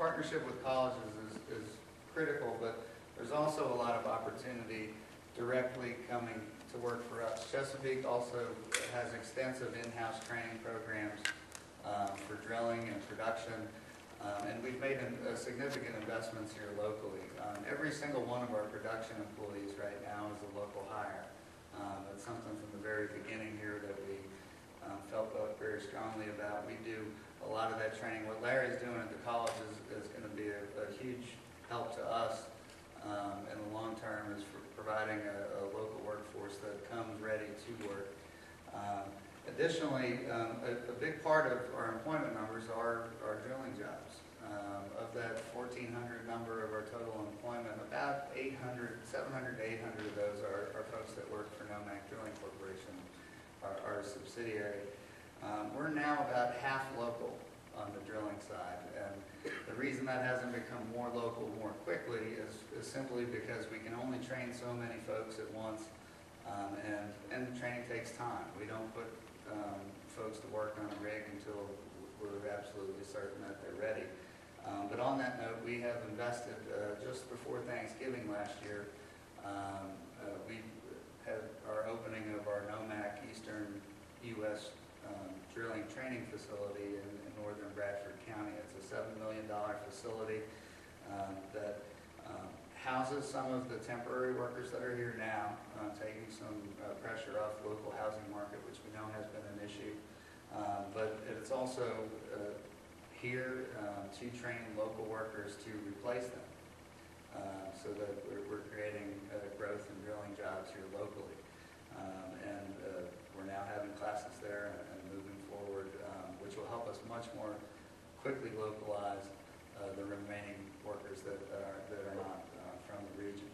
partnership with colleges is critical, but there's also a lot of opportunity directly coming to work for us. Chesapeake also has extensive in-house training programs for drilling and production, and we've made significant investments here locally. Every single one of our production employees right now is a local hire. It's something from the very beginning here that we felt very strongly about. We do a lot of that training. What Larry's doing at the college is going to be a huge help to us in the long term, is for providing a local workforce that comes ready to work. Additionally, a big part of our employment numbers are drilling jobs. Of that 1,400 number of our total employment, about 700 to 800 of those are folks that work for NOMAC Drilling Corporation, our subsidiary. We're now about half local on the drilling side, and the reason that hasn't become more local more quickly is simply because we can only train so many folks at once, and the training takes time. We don't put folks to work on a rig until we're absolutely certain that they're ready. But on that note, we have invested just before Thanksgiving last year. We had our opening of our NOMAC Eastern U.S. Drilling training facility in northern Bradford County. It's a $7 million facility that houses some of the temporary workers that are here now, taking some pressure off the local housing market, which we know has been an issue. But it's also here to train local workers to replace them, so that we're creating growth and drilling jobs here locally. And we're now having classes there and moving forward, which will help us much more quickly localize the remaining workers that are not from the region.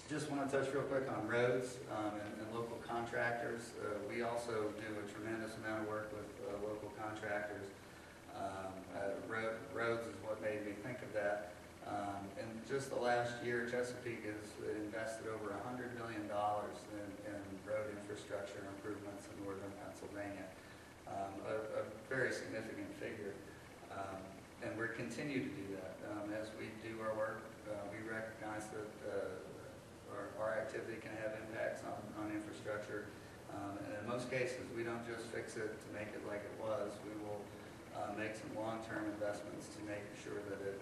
Just want to touch real quick on roads and local contractors. We also do a tremendous amount of work with local contractors. Roads is what made me think of that. In just the last year, Chesapeake has invested over $100 million in road infrastructure improvements in northern Pennsylvania. A very significant figure. And we're continue to do that. As we do our work, we recognize that our activity can have impacts on infrastructure. And in most cases, we don't just fix it to make it like it was. We will make some long-term investments to make sure that it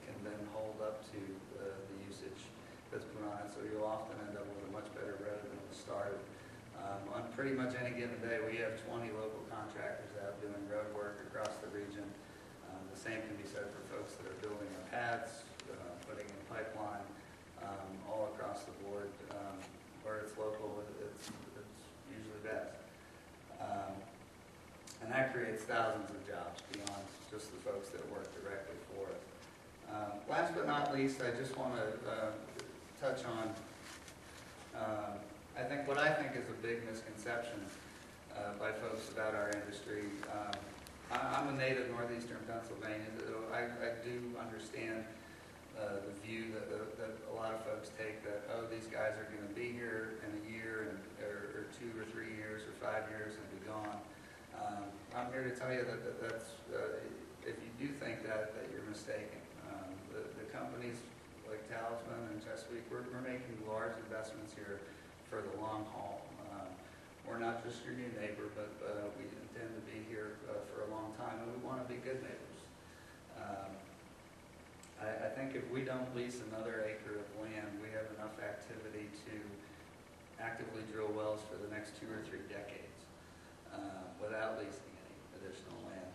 can then hold up to the usage that's put on it. So you'll often end up with a much better road than it started. On pretty much any given day, we have 20 local contractors out doing road work across the region. The same can be said for folks that are building our paths, putting in pipeline, all across the board. Where it's local, it's usually best. And that creates thousands of jobs beyond just the folks that work directly for us. Last but not least, I just want to touch on what I think is a big misconception by folks about our industry. I'm a native northeastern Pennsylvania, so I do understand the view that a lot of folks take that, oh, these guys are going to be here in a year or 2 or 3 years or 5 years and be gone. I'm here to tell you that if you do think that you're mistaken. The companies like Talisman and Chesapeake, we're making large investments here for the long haul. We're not just your new neighbor, but we intend to be here for a long time, and we want to be good neighbors. I think if we don't lease another acre of land, we have enough activity to actively drill wells for the next 2 or 3 decades without leasing any additional land.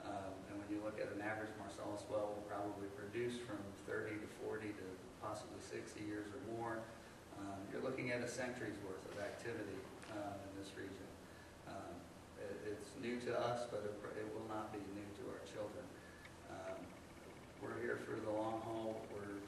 And when you look at an average Marcellus well, will probably produce from 30 to 40 to possibly 60 years or more. You're looking at a century's worth of activity in this region. It's new to us, but it will not be new to our children. We're here for the long haul. We're